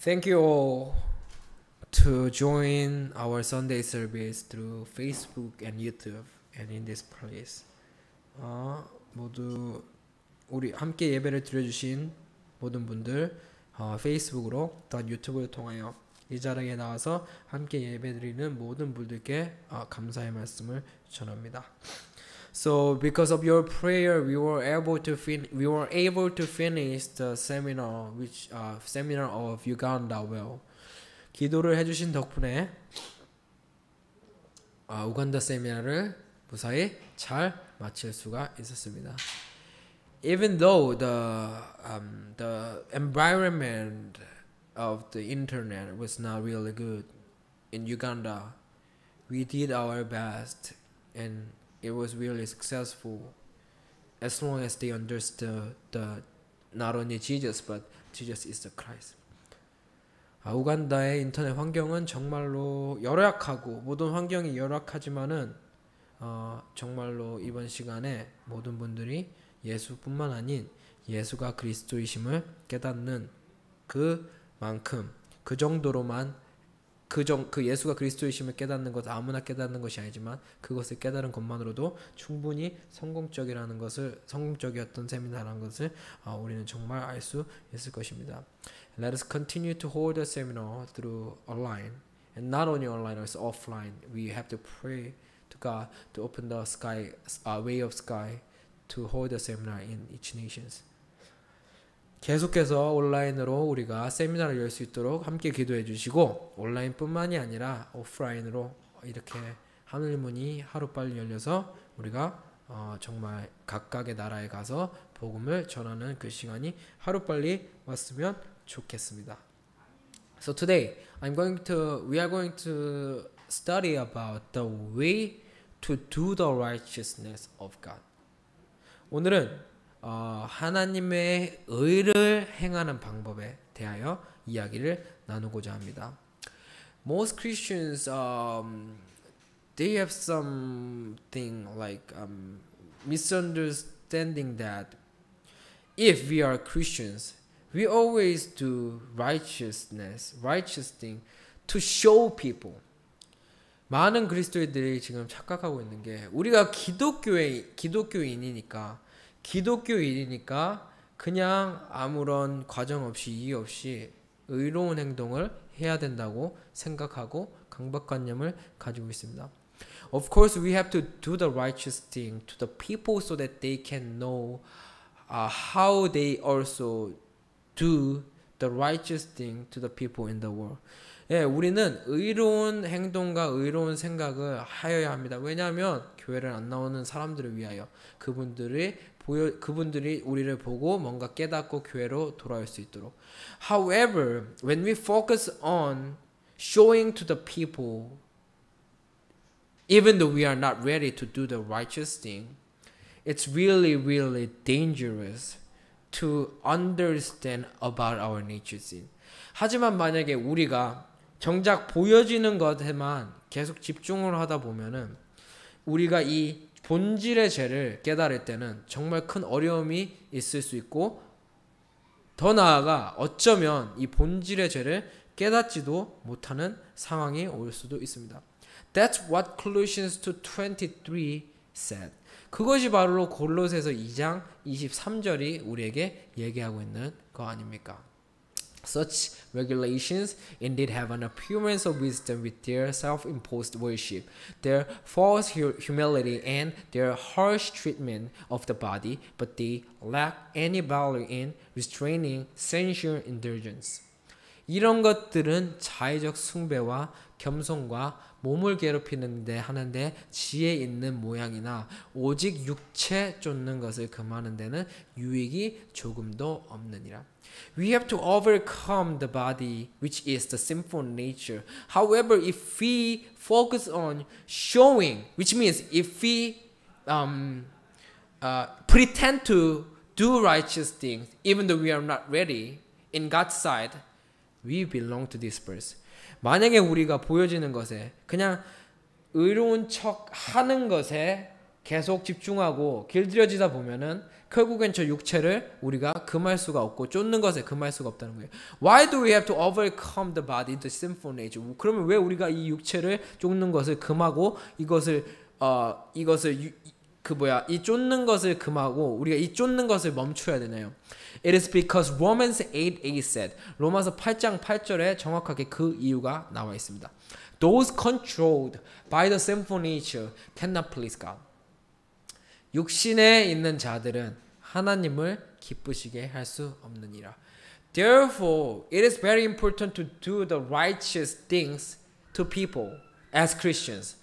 Thank you all to join our Sunday service through Facebook and YouTube and in this place. 모두 우리 함께 예배를 드려주신 모든 분들 페이스북으로 또한 유튜브를 통하여 이 자리에 나와서 함께 예배드리는 모든 분들께 감사의 말씀을 전합니다. So because of your prayer, we were able to finish the seminar, which seminar of Uganda well. 기도를 해주신 덕분에 우간다 세미나를 무사히 잘 마칠 수가 있었습니다. Even though the environment of the internet was not really good in Uganda, we did our best and it was really successful as long as they understood not only Jesus but Jesus is the Christ. 우간다의 인터넷 환경은 정말로 열악하고 모든 환경이 열악하지만은 정말로 이번 시간에 모든 분들이 예수뿐만 아닌 예수가 그리스도이심을 깨닫는 그만큼 그 정도로만 그 예수가 그리스도이심을 깨닫는 것 아무나 깨닫는 것이 아니지만 그것을 깨달은 것만으로도 충분히 성공적이었던 세미나라는 것을 우리는 정말 알 수 있을 것입니다. Let us continue to hold the seminar through online and not only online also offline. We have to pray to God to open the sky, way of sky to hold the seminar in each nations. 계속해서 온라인으로 우리가 세미나를 열 수 있도록 함께 기도해 주시고 온라인뿐만이 아니라 오프라인으로 이렇게 하늘 문이 하루빨리 열려서 우리가 정말 각각의 나라에 가서 복음을 전하는 그 시간이 하루빨리 왔으면 좋겠습니다. So today we are going to study about the way to do the righteousness of God. 오늘은 하나님의 의를 행하는 방법에 대하여 이야기를 나누고자 합니다. Most Christians they have something like misunderstanding that if we are Christians, we always do righteous thing to show people. 많은 그리스도인들이 지금 착각하고 있는 게 우리가 기독교인이니까 그냥 아무런 과정 없이 이유 없이 의로운 행동을 해야 된다고 생각하고 강박관념을 가지고 있습니다. Of course, we have to do the righteous thing to the people so that they can know how they also do the righteous thing to the people in the world. 예, 우리는 의로운 행동과 의로운 생각을 하여야 합니다. 왜냐하면 교회를 안 나오는 사람들을 위하여 그분들이 우리를 보고 뭔가 깨닫고 교회로 돌아올 수 있도록. However, when we focus on showing to the people, even though we are not ready to do the righteous thing, it's really, really dangerous to understand about our nature sin. 하지만 만약에 우리가 정작 보여지는 것에만 계속 집중을 하다 보면은 우리가 이 본질의 죄를 깨달을 때는 정말 큰 어려움이 있을 수 있고 더 나아가 어쩌면 이 본질의 죄를 깨닫지도 못하는 상황이 올 수도 있습니다. That's what Colossians 2:23 said. 그것이 바로 골로새서 2장 23절이 우리에게 얘기하고 있는 거 아닙니까? Such regulations indeed have an appearance of wisdom with their self-imposed worship, their false humility, and their harsh treatment of the body, but they lack any value in restraining sensual indulgence. 이런 것들은 자의적 숭배와 겸손과 몸을 괴롭히는데 하는데 지혜 있는 모양이나 오직 육체 쫓는 것을 금하는 데는 유익이 조금도 없느니라. We have to overcome the body, which is the sinful nature. However, if we focus on showing, which means if we pretend to do righteous things, even though we are not ready, in God's sight, we belong to this verse. 만약에 우리가 보여지는 것에 그냥 의로운 척 하는 것에 계속 집중하고 길들여지다 보면은 결국엔 저 육체를 우리가 금할 수가 없고 쫓는 것에 금할 수가 없다는 거예요. Why do we have to overcome the body, the sinful nature? 그러면 왜 우리가 이 육체를 쫓는 것을 금하고 이것을 이 쫓는 것을 금하고 우리가 이 쫓는 것을 멈춰야 되나요? It is because Romans 8:8 said. 로마서 8장 8절에 정확하게 그 이유가 나와 있습니다. Those controlled by the sinful nature cannot please God. 육신에 있는 자들은 하나님을 기쁘시게 할 수 없느니라. Therefore, it is very important to do the righteous things to people as Christians.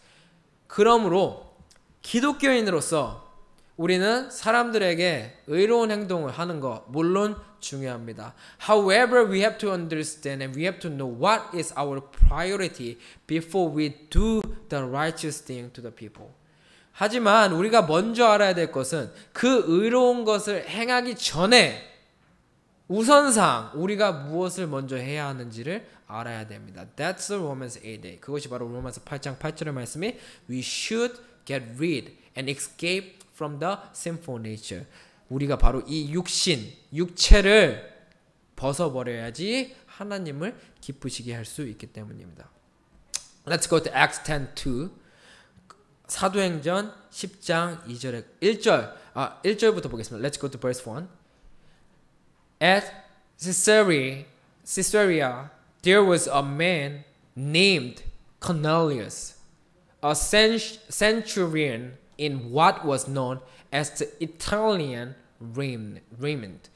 그러므로 기독교인으로서 우리는 사람들에게 의로운 행동을 하는 것 물론 중요합니다. However, we have to understand and we have to know what is our priority before we do the righteous thing to the people. 하지만 우리가 먼저 알아야 될 것은 그 의로운 것을 행하기 전에 우선상 우리가 무엇을 먼저 해야 하는지를 알아야 됩니다. That's the Romans 8:8. 그것이 바로 로마서 8장 8절의 말씀이 We should get rid and escape from the sinful nature. 우리가 바로 이 육체를 벗어버려야지 하나님을 기쁘시게 할 수 있기 때문입니다. Let's go to Acts 10:2. 사도행전 10장 2절에 1절부터 보겠습니다. Let's go to verse 1. At Caesarea there was a man named Cornelius, a centurion in what was known as the Italian Raymond.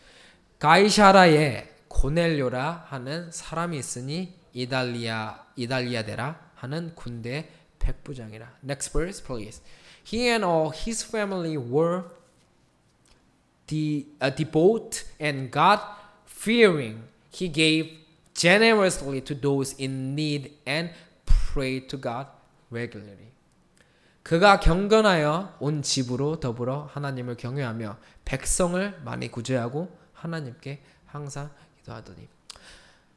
가이사라에 고넬료라 하는 사람이 있으니 이달리아데라 하는 군대 백부장이라. Next verse, please. He and all his family were devout and God-fearing. He gave generously to those in need and prayed to God regularly. 그가 경건하여 온 집으로 더불어 하나님을 경외하며 백성을 많이 구제하고 하나님께 항상 기도하더니.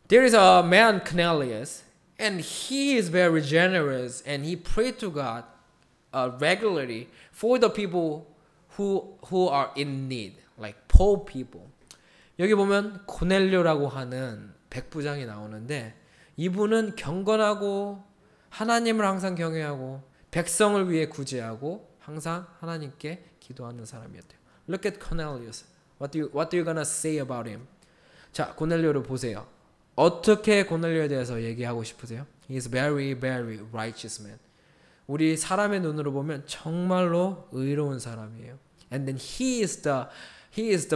There is a man Cornelius, and he is very generous, and he prayed to God regularly for the people who are in need, like poor people. 여기 보면 고넬료라고 하는 백부장이 나오는데 이분은 경건하고 하나님을 항상 경외하고 백성을 위해 구제하고 항상 하나님께 기도하는 사람이었대요. Look at Cornelius. What do you gonna say about him? 자, 고넬료를 보세요. 어떻게 고넬료에 대해서 얘기하고 싶으세요? He is very, very righteous man. 우리 사람의 눈으로 보면 정말로 의로운 사람이에요. And then he is the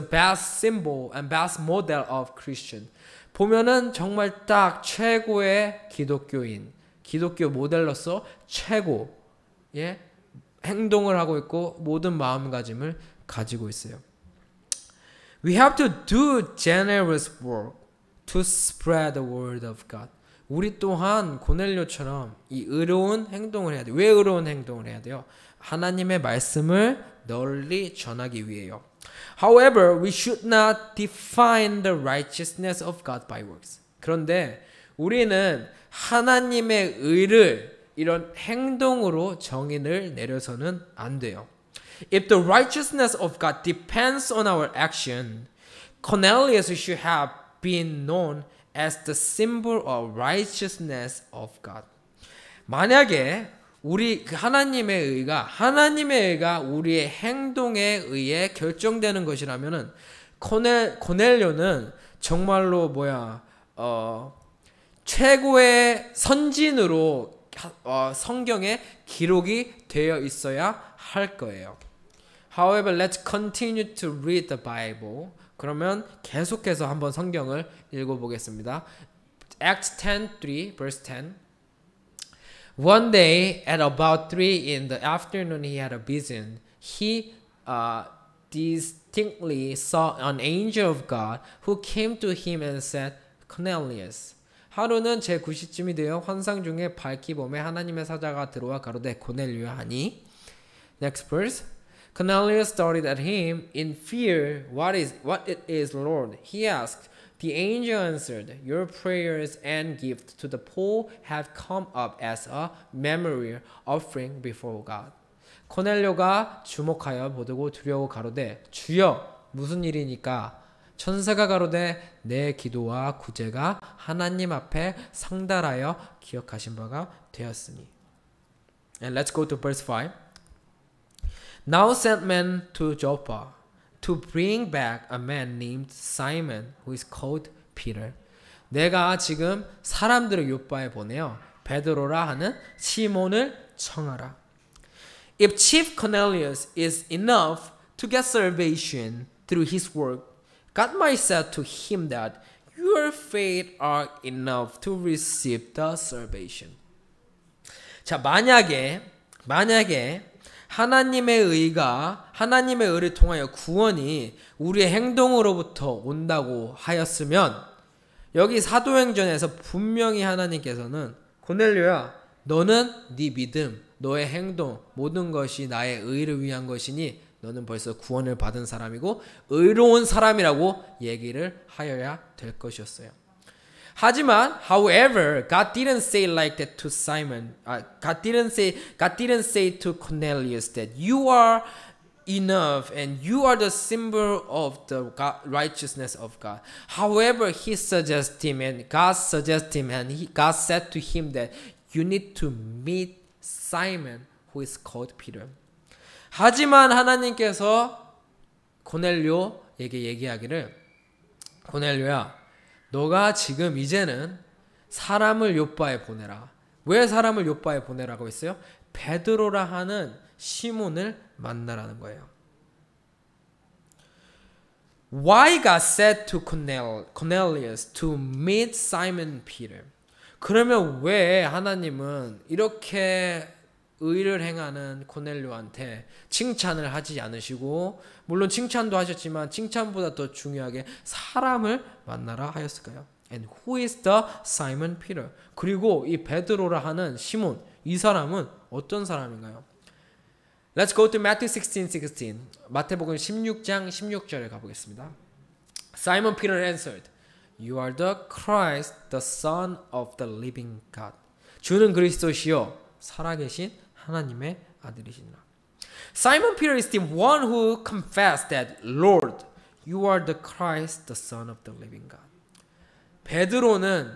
best symbol and best model of Christian. 보면은 정말 딱 최고의 기독교인, 기독교 모델로서 최고의 행동을 하고 있고 모든 마음가짐을 가지고 있어요. We have to do generous work to spread the word of God. 우리 또한 고넬료처럼 이 의로운 행동을 해야 돼요. 왜 의로운 행동을 해야 돼요? 하나님의 말씀을 널리 전하기 위해요. However, we should not define the righteousness of God by works. 그런데 우리는 하나님의 의를 이런 행동으로 정의를 내려서는 안 돼요. If the righteousness of God depends on our action, Cornelius should have been known as the symbol of righteousness of God. 만약에 우리 하나님의 의가 우리의 행동에 의해 결정되는 것이라면은 고넬료는 정말로 최고의 선진으로 성경에 기록이 되어 있어야 할 거예요. However, let's continue to read the Bible. 그러면 계속해서 한번 성경을 읽어보겠습니다. Acts 10:3, verse 10. One day at about 3 in the afternoon he had a vision. He distinctly saw an angel of God who came to him and said, Cornelius. 하루는 제9시쯤이 되어 환상 중에 밝히 봄에 하나님의 사자가 들어와 가로되 고넬료야 하니. Next verse. Cornelius started at him in fear. What it is, Lord? He asked. The angel answered, Your prayers and gift to the poor have come up as a memorial offering before God. 코넬료가 주목하여 보고 두려워 가로되 주여 무슨 일이니까? 천사가 가로되 내 기도와 구제가 하나님 앞에 상달하여 기억하신 바가 되었으니. And let's go to verse 5. Now sent men to Joppa to bring back a man named Simon who is called Peter. 내가 지금 사람들을 요빠에 보내어 베드로라 하는 시몬을 청하라. If Chief Cornelius is enough to get salvation through his work, God might say to him that your faith are enough to receive the salvation. 자, 만약에 하나님의 의를 통하여 구원이 우리의 행동으로부터 온다고 하였으면 여기 사도행전에서 분명히 하나님께서는 고넬료야, 너는 네 믿음, 너의 행동, 모든 것이 나의 의를 위한 것이니 너는 벌써 구원을 받은 사람이고 의로운 사람이라고 얘기를 하여야 될 것이었어요. 하지만, however, God didn't say like that to Simon. God didn't say to Cornelius that you are enough and you are the symbol of the righteousness of God. However, he suggested him and God suggested him and God said to him that you need to meet Simon who is called Peter. 하지만 하나님께서 고넬료에게 얘기하기를 고넬료야, 너가 지금 이제는 사람을 요빠에 보내라. 왜 사람을 요빠에 보내라고 했어요? 베드로라 하는 시몬을 만나라는 거예요. Why God said to Cornelius to meet Simon Peter? 그러면 왜 하나님은 이렇게 의를 행하는 고넬료한테 칭찬을 하지 않으시고, 물론 칭찬도 하셨지만 칭찬보다 더 중요하게 사람을 만나라 하였을까요? And who is the Simon Peter? 그리고 이 베드로라 하는 시몬, 이 사람은 어떤 사람인가요? Let's go to Matthew 16:16. 마태복음 16장 16절에 가보겠습니다. Simon Peter answered, You are the Christ, the Son of the living God. 주는 그리스도시요 살아계신 하나님의 아들이시니라. Simon Peter is the one who confessed that, Lord, you are the Christ, the Son of the living God. 베드로는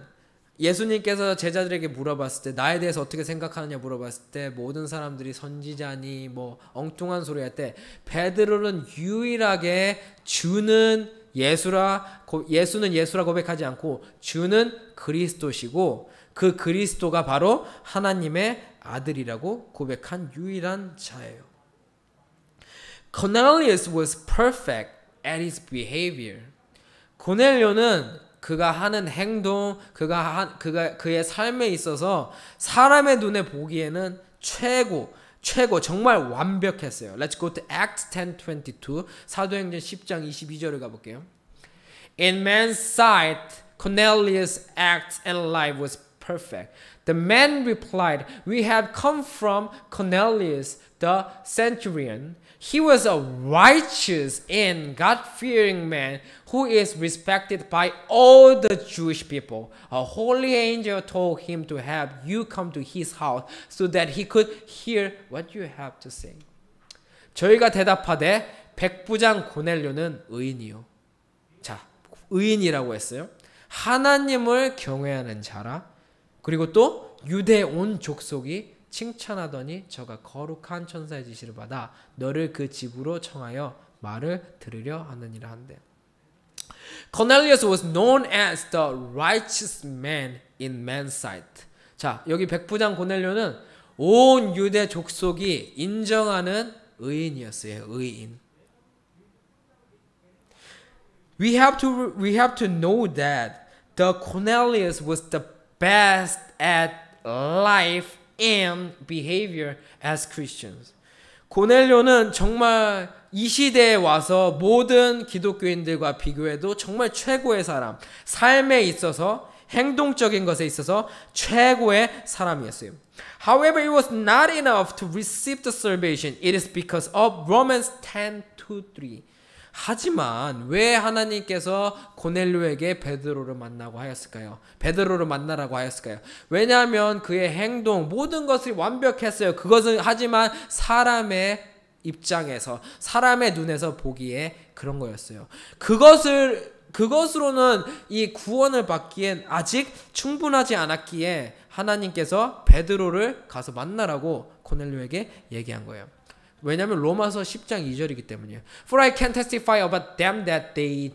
예수님께서 제자들에게 물어봤을 때 나에 대해서 어떻게 생각하느냐 물어봤을 때 모든 사람들이 선지자니 뭐 엉뚱한 소리 할 때 베드로는 유일하게 주는 예수는 예수라 고백하지 않고 주는 그리스도시고 그 그리스도가 바로 하나님의 아들이라고 고백한 유일한 자예요. Cornelius was perfect at his behavior. 고넬료는 그가 하는 행동, 그의 삶에 있어서 사람의 눈에 보기에는 최고 정말 완벽했어요. Let's go to Acts 10:22. 사도행전 10장 22절을 가볼게요. In man's sight, Cornelius' act and life was perfect. The man replied, We have come from Cornelius, the centurion. He was a righteous and God-fearing man who is respected by all the Jewish people. A holy angel told him to have you come to his house so that he could hear what you have to say. 저희가 대답하되 백부장 고넬료는 의인이요. 자, 의인이라고 했어요. 하나님을 경외하는 자라. 그리고 또 유대 온 족속이 칭찬하더니 저가 거룩한 천사의 지시를 받아 너를 그 집으로 청하여 말을 들으려 하느니라 한대. Cornelius was known as the righteous man in man's sight. 자, 여기 백부장 고넬료는 온 유대 족속이 인정하는 의인이었어요. 의인. We have to know that the Cornelius was the best at life and behavior as Christians. 고넬료는 정말 이 시대에 와서 모든 기독교인들과 비교해도 정말 최고의 사람, 삶에 있어서 행동적인 것에 있어서 최고의 사람이었어요. However, it was not enough to receive the salvation. It is because of Romans 10:2-3. 하지만 왜 하나님께서 고넬료에게 베드로를 만나고 하였을까요? 베드로를 만나라고 하였을까요? 왜냐하면 그의 행동 모든 것이 완벽했어요. 그것은 하지만 사람의 입장에서 사람의 눈에서 보기에 그런 거였어요. 그것으로는 이 구원을 받기엔 아직 충분하지 않았기에 하나님께서 베드로를 가서 만나라고 고넬료에게 얘기한 거예요. 왜냐하면 로마서 10장 2절이기 때문이에요. For I can testify about them that they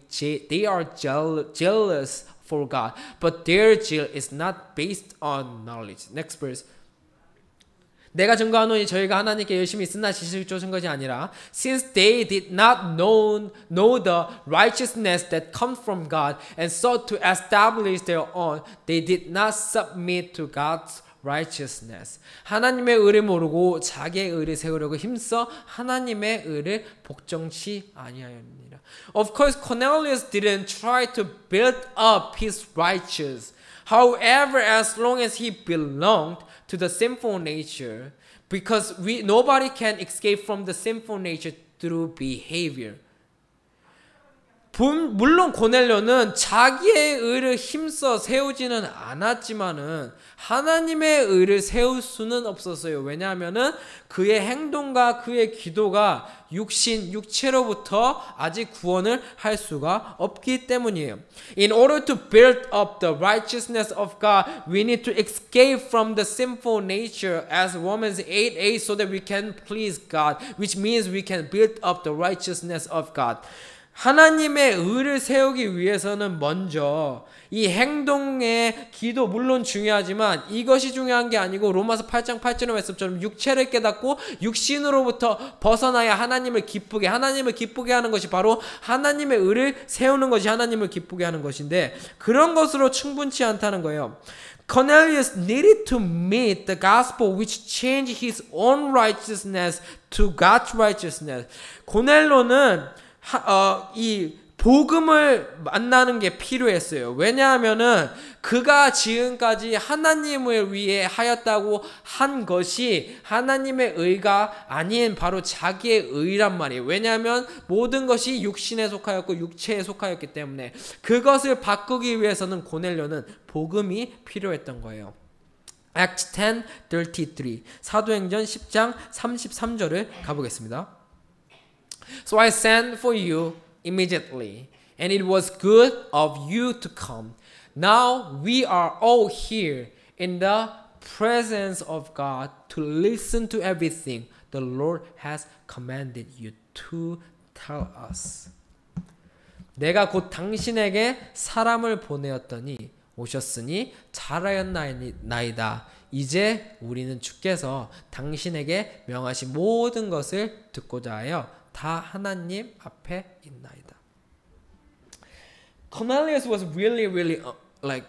are jealous for God, but their zeal is not based on knowledge. Next verse. 내가 증거하노니 저희가 하나님께 열심히 쓰나 지식을 쫓은 것이 아니라 since they did not know the righteousness that comes from God and sought to establish their own, they did not submit to God's righteousness. 하나님의 의를 모르고 자기의 의를 세우려고 힘써 하나님의 의를 복종치 아니하였느니라. Of course, Cornelius didn't try to build up his righteousness. However, as long as he belonged to the sinful nature, because nobody can escape from the sinful nature through behavior. 물론 고넬료는 자기의 의를 힘써 세우지는 않았지만은 하나님의 의를 세울 수는 없었어요. 왜냐하면은 그의 행동과 그의 기도가 육체로부터 아직 구원을 할 수가 없기 때문이에요. In order to build up the righteousness of God, we need to escape from the sinful nature as Romans 8:8 so that we can please God, which means we can build up the righteousness of God. 하나님의 의를 세우기 위해서는 먼저 이 행동의 기도 물론 중요하지만 이것이 중요한 게 아니고 로마서 8장 8절의 말씀처럼 육체를 깨닫고 육신으로부터 벗어나야 하나님을 기쁘게 하는 것이 바로 하나님의 의를 세우는 것이 하나님을 기쁘게 하는 것인데 그런 것으로 충분치 않다는 거예요. Cornelius needed to meet the gospel which changed his own righteousness to God's righteousness. 고넬료는 이 복음을 만나는 게 필요했어요. 왜냐하면은 그가 지금까지 하나님을 위해 하였다고 한 것이 하나님의 의가 아닌 바로 자기의 의란 말이에요. 왜냐하면 모든 것이 육신에 속하였고 육체에 속하였기 때문에 그것을 바꾸기 위해서는 고넬료는 복음이 필요했던 거예요. Acts 10:33 사도행전 10장 33절을 가보겠습니다. So I sent for you immediately, and it was good of you to come. Now we are all here in the presence of God to listen to everything the Lord has commanded you to tell us. 내가 곧 당신에게 사람을 보내었더니 오셨으니 잘하였나이다. 이제 우리는 주께서 당신에게 명하신 모든 것을 듣고자 하여 다 하나님 앞에 있나이다. Cornelius was really like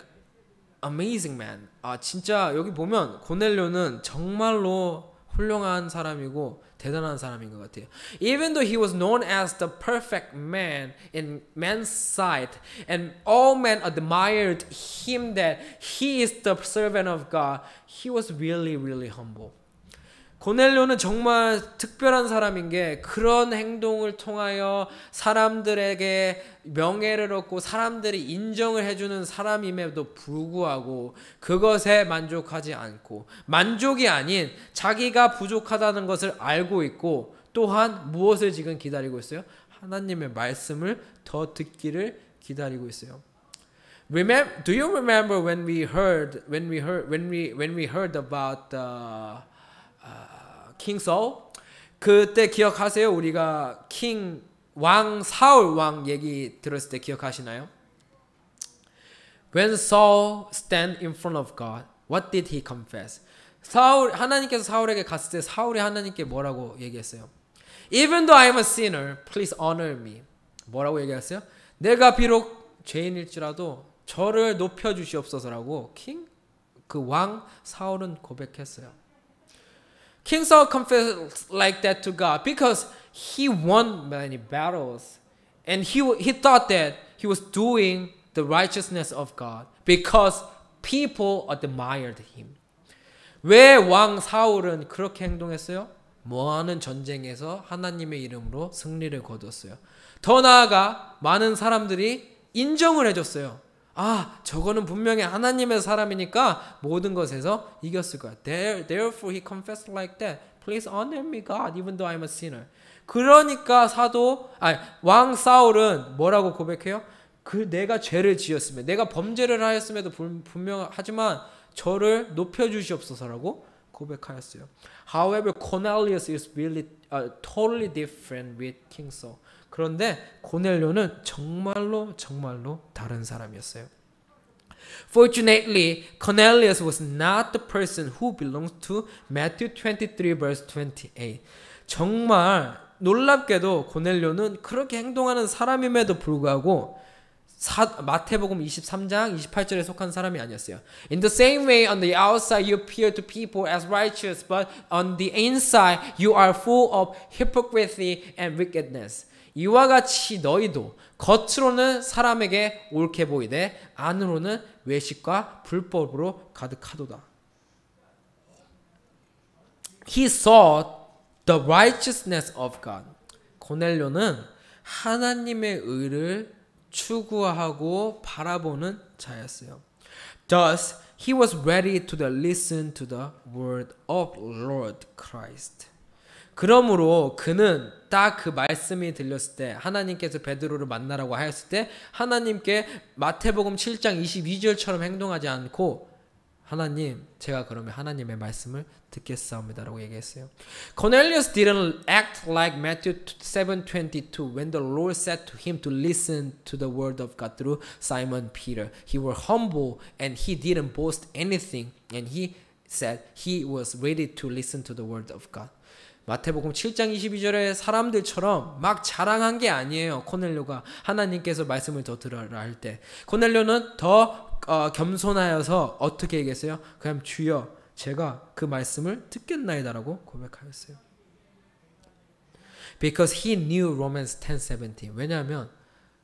amazing man. 진짜 여기 보면 고넬료는 정말로 훌륭한 사람이고 대단한 사람인 것 같아요. Even though he was known as the perfect man in man's sight, and all men admired him that he is the servant of God, he was really humble. 고넬료는 정말 특별한 사람인 게 그런 행동을 통하여 사람들에게 명예를 얻고 사람들이 인정을 해주는 사람임에도 불구하고 그것에 만족하지 않고 만족이 아닌 자기가 부족하다는 것을 알고 있고 또한 무엇을 지금 기다리고 있어요? 하나님의 말씀을 더 듣기를 기다리고 있어요. Do you remember when we heard about the King Saul? 그때 기억하세요? 우리가 왕 사울 왕 얘기 들었을 때 기억하시나요? When Saul stand in front of God, what did he confess? 하나님께서 사울에게 갔을 때 사울이 하나님께 뭐라고 얘기했어요? Even though I am a sinner, please honor me. 뭐라고 얘기했어요? 내가 비록 죄인일지라도 저를 높여 주시옵소서라고 그 왕 사울은 고백했어요. King Saul confessed like that to God because he won many battles, and he thought that he was doing the righteousness of God because people admired him. 왜 왕 사울은 그렇게 행동했어요? 뭐하는 전쟁에서 하나님의 이름으로 승리를 거뒀어요. 더 나아가 많은 사람들이 인정을 해줬어요. 아, 저거는 분명히 하나님의 사람이니까 모든 것에서 이겼을 거야. Therefore he confessed like that. Please honor me, God, even though I'm a sinner. 그러니까 왕 사울은 뭐라고 고백해요? 내가 죄를 지었으며 내가 범죄를 하였음에도 분명하지만 저를 높여주시옵소서라고 고백하였어요. However, Cornelius is really totally different with King Saul. 그런데 고넬료는 정말로 다른 사람이었어요. Fortunately, Cornelius was not the person who belongs to Matthew 23 verse 28. 정말 놀랍게도 고넬료는 그렇게 행동하는 사람임에도 불구하고 마태복음 23장 28절에 속한 사람이 아니었어요. In the same way, on the outside you appear to people as righteous, but on the inside you are full of hypocrisy and wickedness. 이와 같이 너희도 겉으로는 사람에게 옳게 보이되 안으로는 외식과 불법으로 가득하도다. He sought the righteousness of God. 고넬료는 하나님의 의를 추구하고 바라보는 자였어요. Thus, he was ready to listen to the word of Lord Christ. 그러므로 그는 딱 그 말씀이 들렸을 때 하나님께서 베드로를 만나라고 하였을 때 하나님께 마태복음 7장 22절처럼 행동하지 않고 하나님, 제가 그러면 하나님의 말씀을 듣겠사옵니다라고 얘기했어요. Cornelius didn't act like Matthew 7:22 when the Lord said to him to listen to the word of God through Simon Peter. He was humble and he didn't boast anything, and he said he was ready to listen to the word of God. 마태복음 7장 22절에 사람들처럼 막 자랑한 게 아니에요. 코넬료가 하나님께서 말씀을 더 들으라 할 때 코넬료는 더 겸손하여서 어떻게 얘기했어요? 그냥 주여 제가 그 말씀을 듣겠나이다라고 고백하였어요. Because he knew Romans 10:17. 왜냐하면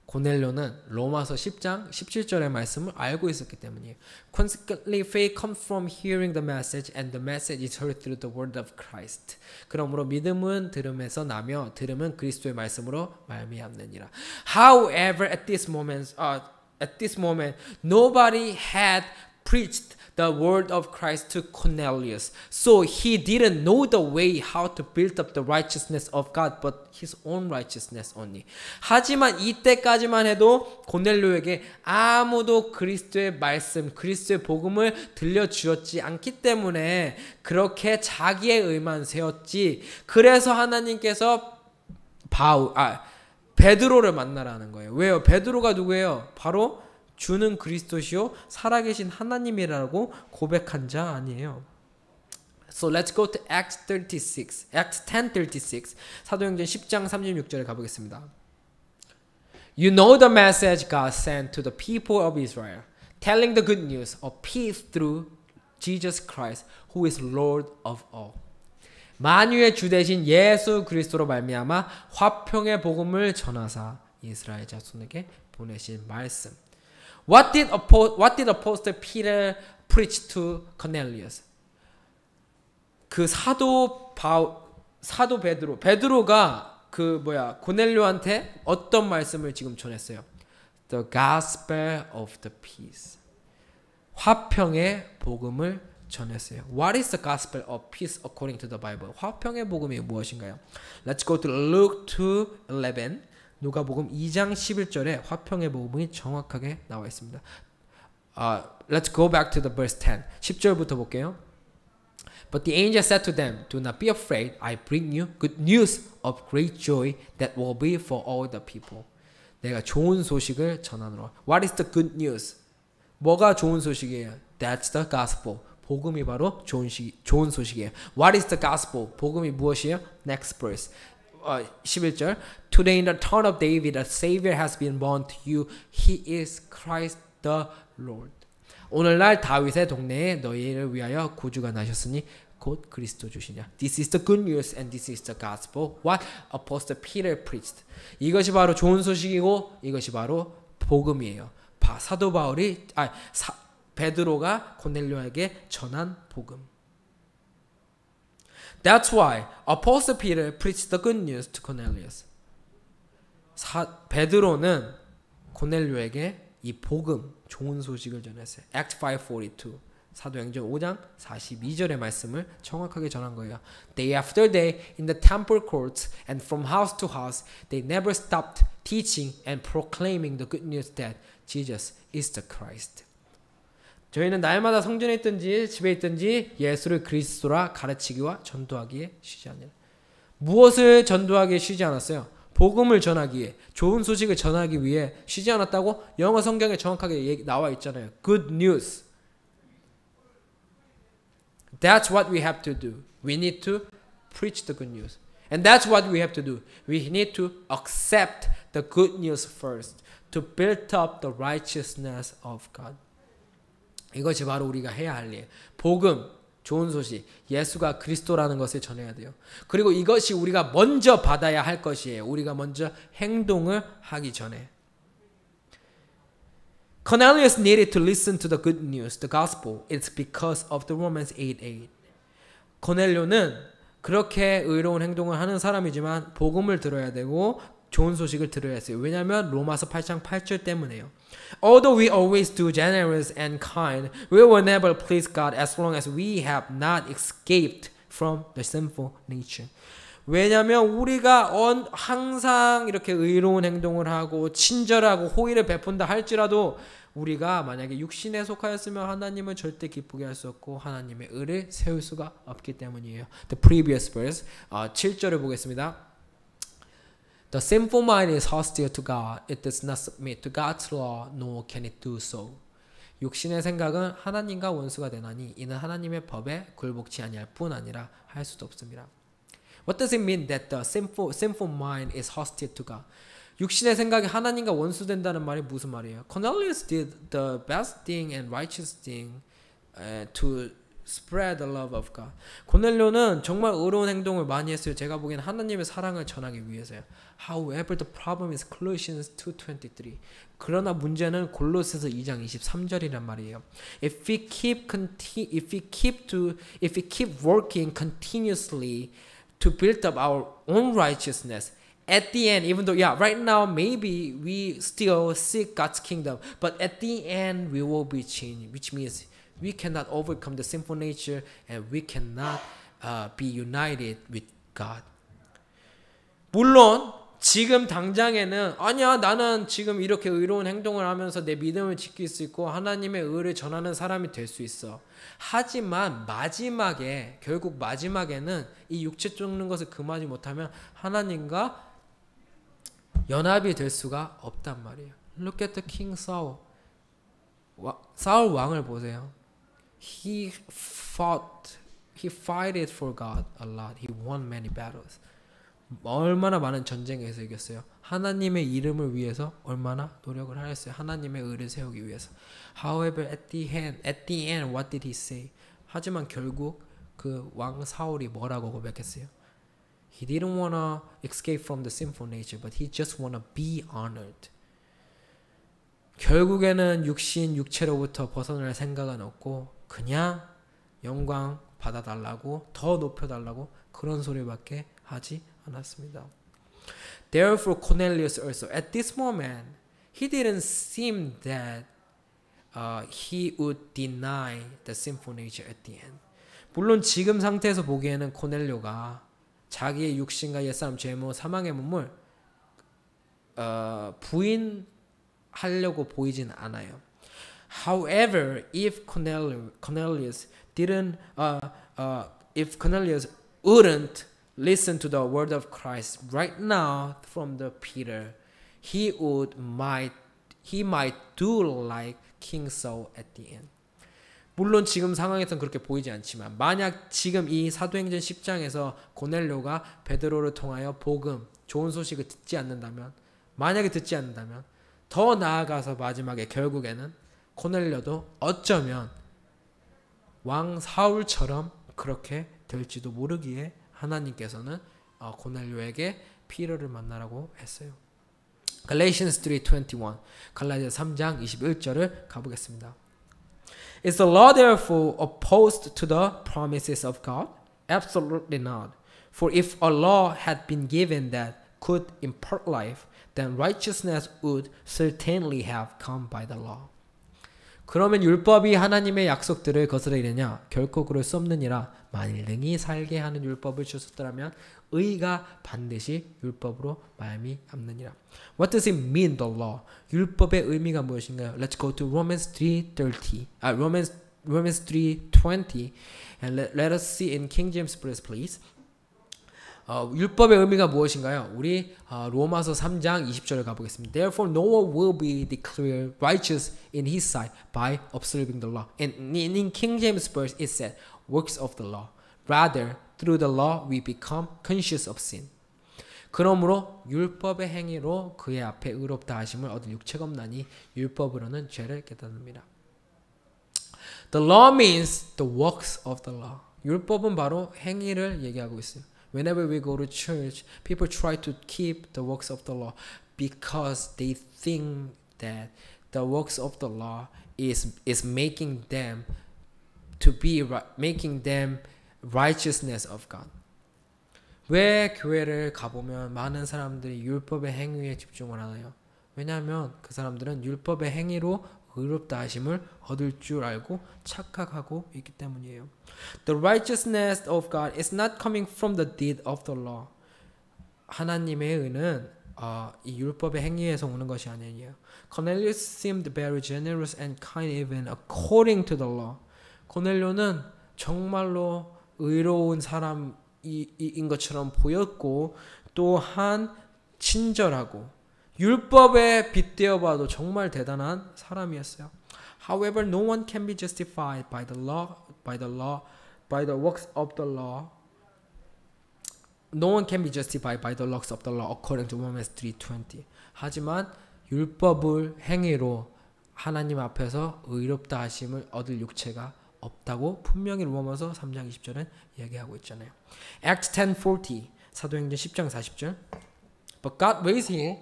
고넬료는 로마서 10장 17절의 말씀을 알고 있었기 때문이에요. Consequently, faith comes from hearing the message, and the message is heard through the word of Christ. 그러므로 믿음은 들음에서 나며 들음은 그리스도의 말씀으로 말미암느니라. However, at this moment, nobody had preached the word of Christ to Cornelius. So he didn't know the way how to build up the righteousness of God, but his own righteousness only. 하지만 이때까지만 해도 고넬료에게 아무도 그리스도의 말씀, 그리스도의 복음을 들려주었지 않기 때문에 그렇게 자기의 의만 세웠지. 그래서 하나님께서 베드로를 만나라는 거예요. 왜요? 베드로가 누구예요? 바로 주는 그리스도시요 살아계신 하나님이라고 고백한 자 아니에요. So let's go to Acts 10:36. 사도행전 10장 36절에 가보겠습니다. You know the message God sent to the people of Israel, telling the good news of peace through Jesus Christ, who is Lord of all. 만유의 주 되신 예수 그리스도로 말미암아 화평의 복음을 전하사 이스라엘 자손에게 보내신 말씀. What did Apostle Peter preach to Cornelius? 그 사도 베드로가 고넬료한테 어떤 말씀을 지금 전했어요? The gospel of the peace. 화평의 복음을 전했어요. What is the gospel of peace according to the Bible? 화평의 복음이 무엇인가요? Let's go to Luke 2:11. 누가복음 2장 11절에 화평의 복음이 정확하게 나와 있습니다. Let's go back to the verse 10. 10절부터 볼게요. But the angel said to them, Do not be afraid. I bring you good news of great joy that will be for all the people. 내가 좋은 소식을 전하노라. What is the good news? 뭐가 좋은 소식이에요? That's the gospel. 복음이 바로 좋은 소식이에요. What is the gospel? 복음이 무엇이에요? Next verse. 11절 Today in the town of David a Savior has been born to you. He is Christ the Lord. 오늘날 다윗의 동네에 너희를 위하여 구주가 나셨으니 곧 그리스도 주시냐. This is the good news and this is the gospel. What Apostle Peter preached. 이것이 바로 좋은 소식이고 이것이 바로 복음이에요. 사도 바울이 베드로가 고넬료에게 전한 복음. That's why Apostle Peter preached the good news to Cornelius. 베드로는 고넬료에게 이 복음, 좋은 소식을 전했어요. Act 5:42. 사도행전 5장 42절의 말씀을 정확하게 전한 거예요. Day after day in the temple courts and from house to house they never stopped teaching and proclaiming the good news that Jesus is the Christ. 저희는 날마다 성전에 있든지 집에 있든지 예수를 그리스도라 가르치기와 전도하기에 쉬지 않아요. 무엇을 전도하기에 쉬지 않았어요? 복음을 전하기에, 좋은 소식을 전하기 위해 쉬지 않았다고 영어 성경에 정확하게 나와 있잖아요. Good news. That's what we have to do. We need to preach the good news. And that's what we have to do. We need to accept the good news first to build up the righteousness of God. 이것이 바로 우리가 해야 할 일. 복음, 좋은 소식, 예수가 그리스도라는 것을 전해야 돼요. 그리고 이것이 우리가 먼저 받아야 할 것이에요. 우리가 먼저 행동을 하기 전에. Cornelius needed to listen to the good news, the gospel. It's because of the Romans 8:8. 고넬료는 그렇게 의로운 행동을 하는 사람이지만 복음을 들어야 되고 좋은 소식을 들어야 했어요. 왜냐하면 로마서 8장 8절 때문에요. Although we always do generous and kind, we will never please God as long as we have not escaped from the sinful nature. 왜냐하면 우리가 항상 이렇게 의로운 행동을 하고 친절하고 호의를 베푼다 할지라도 우리가 만약에 육신에 속하였으면 하나님을 절대 기쁘게 할 수 없고 하나님의 의를 세울 수가 없기 때문이에요. The previous verse 7절을 보겠습니다. The sinful mind is hostile to God. It does not submit to God's law, nor can it do so. 육신의 생각은 하나님과 원수가 되나니 이는 하나님의 법에 굴복치 아니할 뿐 아니라 할 수도 없습니다. What does it mean that the sinful mind is hostile to God? 육신의 생각이 하나님과 원수된다는 말이 무슨 말이에요? Cornelius did the best thing and righteous thing to spread the love of God. 고넬료는 정말 의로운 행동을 많이 했어요. 제가 보기에는 하나님의 사랑을 전하기 위해서요. However, the problem is Colossians 2:23. 그러나 문제는 골로새서 2장 23절이란 말이에요. If we keep working continuously to build up our own righteousness, at the end, even though, right now, maybe we still seek God's kingdom, but at the end, we will be changed, which means we cannot overcome the sinful nature and we cannot be united with God. 물론, 지금 당장에는 아니야 나는 지금 이렇게 의로운 행동을 하면서 내 믿음을 지킬 수 있고 하나님의 의를 전하는 사람이 될 수 있어. 하지만 결국 마지막에는 이 육체 쫓는 것을 금하지 못하면 하나님과 연합이 될 수가 없단 말이에요. Look at the King Saul. 사울 왕을 보세요. He fought for God a lot. He won many battles. 얼마나 많은 전쟁에서 이겼어요. 하나님의 이름을 위해서 얼마나 노력을 하였어요. 하나님의 의를 세우기 위해서. However, at the end, what did he say? 하지만 결국 그 왕 사울이 뭐라고 고백했어요? He didn't want to escape from the sinful nature, but he just want to be honored. 결국에는 육체로부터 벗어날 생각은 없고 그냥 영광 받아달라고 더 높여달라고 그런 소리밖에 하지 않았습니다. Therefore Cornelius also at this moment he didn't seem that he would deny the sinful nature at the end. 물론 지금 상태에서 보기에는 고넬료가 자기의 육신과 옛사람 죄모 사망의 몸을 부인하려고 보이진 않아요. However, if Cornelius wouldn't listen to the word of Christ right now from the Peter, he might do like King Saul at the end. 물론 지금 상황에서는 그렇게 보이지 않지만 만약 지금 이 사도행전 10장에서 고넬료가 베드로를 통하여 복음, 좋은 소식을 만약에 듣지 않는다면 더 나아가서 마지막에 결국에는 고넬료도 어쩌면 왕 사울처럼 그렇게 될지도 모르기에 하나님께서는 고넬료에게 피로를 만나라고 했어요. Galatians 3:21 갈라디아 3장 21절을 가보겠습니다. Is the law therefore opposed to the promises of God? Absolutely not. For if a law had been given that could impart life, then righteousness would certainly have come by the law. 그러면 율법이 하나님의 약속들을 거스르느냐? 결코 그럴 수 없느니라. 만일 능히 살게 하는 율법을 주셨더라면 의가 반드시 율법으로 말미암느니라. What does it mean, the law? 율법의 의미가 무엇인가요? Let's go to Romans 3:30. Romans 3:20 and let us see in King James Version, please. 율법의 의미가 무엇인가요? 우리 로마서 3장 20절을 가보겠습니다. Therefore no one will be declared righteous in his sight by observing the law. And in King James Version it said, works of the law. Rather, through the law we become conscious of sin. 그러므로 율법의 행위로 그의 앞에 의롭다 하심을 얻을 육체가 없나니 율법으로는 죄를 깨닫습니다. The law means the works of the law. 율법은 바로 행위를 얘기하고 있어요. Whenever we go to church, people try to keep the works of the law because they think that the works of the law is making them righteousness of God. 왜 교회를 가보면 많은 사람들이 율법의 행위에 집중을 하나요? 왜냐하면 그 사람들은 율법의 행위로 의롭다 하심을 얻을 줄 알고 착각하고 있기 때문이에요. The righteousness of God is not coming from the deed of the law. 하나님의 의는 이 율법의 행위에서 오는 것이 아니에요. Cornelius seemed very generous and kind even according to the law. 고넬료는 정말로 의로운 사람인 것처럼 보였고 또한 친절하고 율법에 빗대어 봐도 정말 대단한 사람이었어요. However, no one can be justified by the works of the law. No one can be justified by the works of the law according to Romans 3:20. 하지만 율법을 행위로 하나님 앞에서 의롭다 하심을 얻을 육체가 없다고 분명히 로마서 3장 20절은 얘기하고 있잖아요. Acts 10:40 사도행전 10장 40절. But God raised him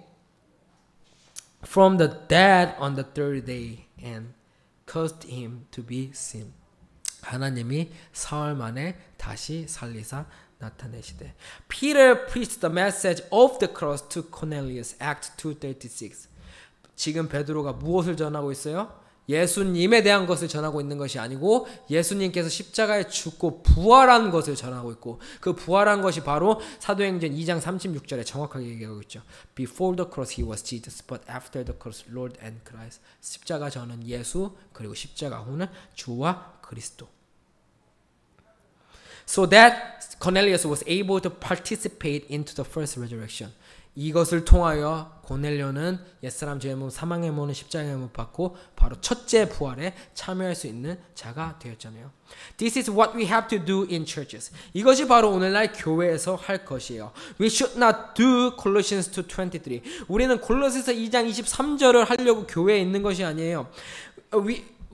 from the dead on the third day and caused him to be seen. 하나님이 사흘 만에 다시 살리사 나타내시되. Peter preached the message of the cross to Cornelius. Act 2:36. 지금 베드로가 무엇을 전하고 있어요? 예수님에 대한 것을 전하고 있는 것이 아니고 예수님께서 십자가에 죽고 부활한 것을 전하고 있고 그 부활한 것이 바로 사도행전 2장 36절에 정확하게 얘기하고 있죠. Before the cross he was Jesus, but after the cross Lord and Christ. 십자가 전은 예수 그리고 십자가 후는 주와 그리스도. So that Cornelius was able to participate into the first resurrection. 이것을 통하여 고넬료는 옛사람 죄의 몸 사망의 몸은 십자가에 못 박고 바로 첫째 부활에 참여할 수 있는 자가 되었잖아요. This is what we have to do in churches. 이것이 바로 오늘날 교회에서 할 것이에요. We should not do Colossians 2:23. 우리는 골로새서 2장 23절을 하려고 교회에 있는 것이 아니에요.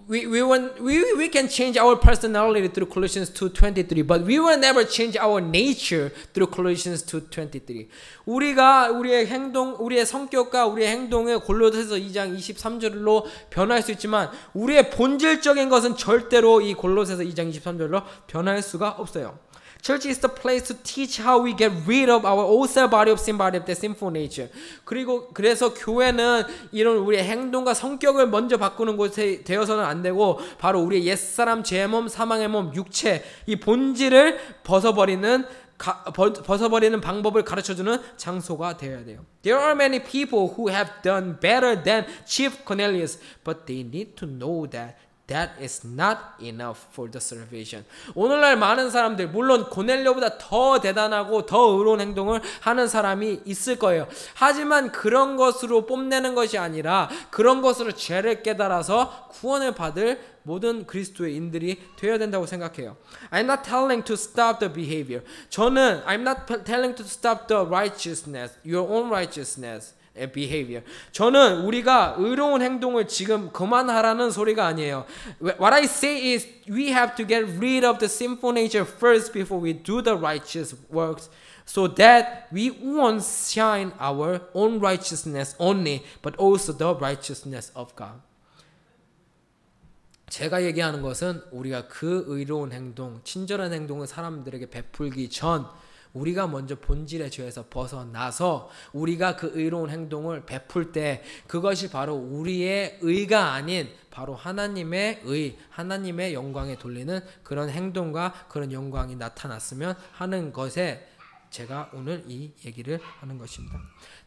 We can change our personality through Colossians 2:23, but we will never change our nature through Colossians 2:23. 우리의 행동, 우리의 성격과 우리의 행동을 골로새서 2장 23절로 변할 수 있지만 우리의 본질적인 것은 절대로 이 골로새서 2장 23절로 변할 수가 없어요. Church is the place to teach how we get rid of our old self body of sin, body of the sinful nature. 그래서 교회는 이런 우리의 행동과 성격을 먼저 바꾸는 곳에 되어서는 안 되고 바로 우리의 옛사람 죄의 몸, 사망의 몸, 육체 이 본질을 벗어버리는 방법을 가르쳐주는 장소가 되어야 돼요. There are many people who have done better than Chief Cornelius, but they need to know that is not enough for the salvation. 오늘날 많은 사람들 물론 고넬료보다 더 대단하고 더 의로운 행동을 하는 사람이 있을 거예요. 하지만 그런 것으로 뽐내는 것이 아니라 그런 것으로 죄를 깨달아서 구원을 받을 모든 그리스도의 인들이 되어야 된다고 생각해요. I'm not telling to stop the behavior. I'm not telling to stop the righteousness, your own righteousness. behavior. 저는 우리가 의로운 행동을 지금 그만하라는 소리가 아니에요. What I say is we have to get rid of the sinful nature first before we do the righteous works so that we won't shine our own righteousness only but also the righteousness of God. 제가 얘기하는 것은 우리가 그 의로운 행동, 친절한 행동을 사람들에게 베풀기 전 우리가 먼저 본질의 죄에서 벗어나서 우리가 그 의로운 행동을 베풀 때 그것이 바로 우리의 의가 아닌 바로 하나님의 의, 하나님의 영광에 돌리는 그런 행동과 그런 영광이 나타났으면 하는 것에 제가 오늘 이 얘기를 하는 것입니다.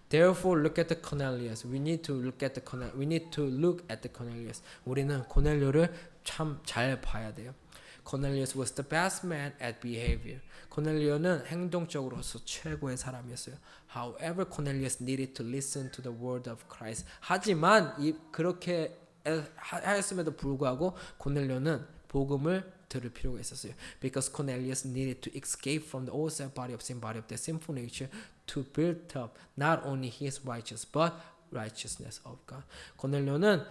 Therefore, look at the Cornelius. We need to look at the Cornelius. 우리는 고넬료를 참 잘 봐야 돼요. Cornelius was the best man at behavior. 고넬료는 행동적으로서 최고의 사람이었어요. However, Cornelius needed to listen to the word of Christ. 하지만 그렇게 하였음에도 불구하고 고넬료는 복음을 들을 필요가 있었어요. Because Cornelius needed to escape from the old self body of sin, body of the sinful nature, to build up not only his righteousness but righteousness of God. 고넬료는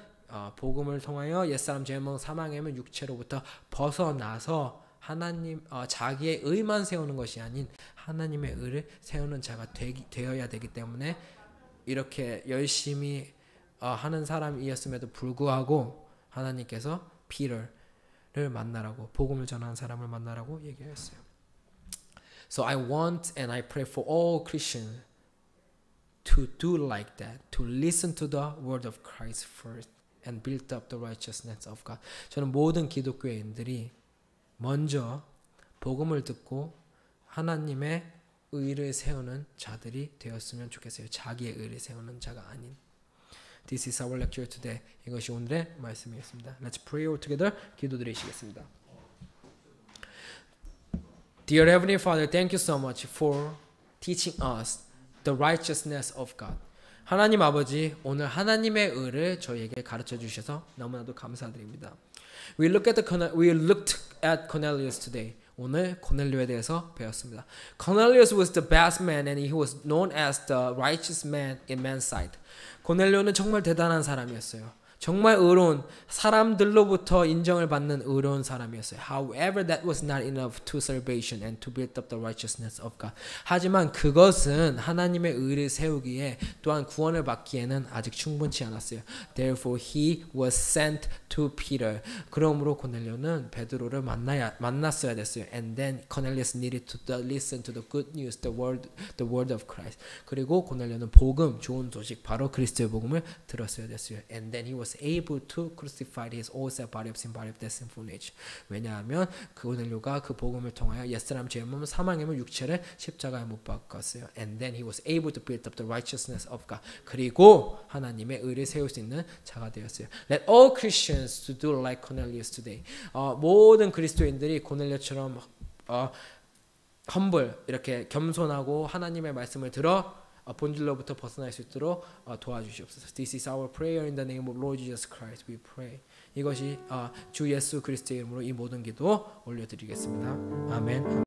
복음을 통하여 옛사람 죄명 사망의 육체로부터 벗어나서 하나님 자기의 의만 세우는 것이 아닌 하나님의 의를 세우는 자가 되어야 되기 때문에 이렇게 열심히 하는 사람이었음에도 불구하고 하나님께서 피터를 만나라고 복음을 전하는 사람을 만나라고 얘기했어요. So I want and I pray for all Christians to do like that, to listen to the word of Christ first and build up the righteousness of God. 저는 모든 기독교인들이 먼저 복음을 듣고 하나님의 의를 세우는 자들이 되었으면 좋겠어요. 자기의 의를 세우는 자가 아닌. This is our lecture today. 이것이 오늘의 말씀이었습니다. Let's pray all together. 기도드리시겠습니다. Dear Heavenly Father, thank you so much for teaching us the righteousness of God. 하나님 아버지, 오늘 하나님의 의를 저희에게 가르쳐 주셔서 너무나도 감사드립니다. We looked at Cornelius today. 오늘 고넬료에 대해서 배웠습니다. Cornelius was the best man and he was known as the righteous man in man's sight. 고넬료는 정말 대단한 사람이었어요. 정말 의로운 사람들로부터 인정을 받는 의로운 사람이었어요. However, that was not enough to salvation and to build up the righteousness of God. 하지만 그것은 하나님의 의를 세우기에 또한 구원을 받기에는 아직 충분치 않았어요. Therefore, he was sent to Peter. 그러므로 고넬료는 베드로를 만났어야 됐어요. And then Cornelius needed to listen to the good news, the word of Christ. 그리고 고넬료는 복음, 좋은 소식, 바로 그리스도의 복음을 들었어야 됐어요. And then he was able to crucify his old self body of sin, body of the sinful nature. 왜냐하면 고넬료가 그 복음을 통하여 옛사람 죄의 몸 사망의 몸 육체를 십자가에 못 박았어요. And then he was able to build up the righteousness of God. 그리고 하나님의 의를 세울 수 있는 자가 되었어요. Let all Christians to do like Cornelius today. 모든 그리스도인들이 고넬료처럼 humble 이렇게 겸손하고 하나님의 말씀을 들어 본질로부터 벗어날 수 있도록 도와주시옵소서. This is our prayer in the name of Lord Jesus Christ. We pray. 이것이 주 예수 그리스도의 이름으로 이 모든 기도 올려드리겠습니다. 아멘.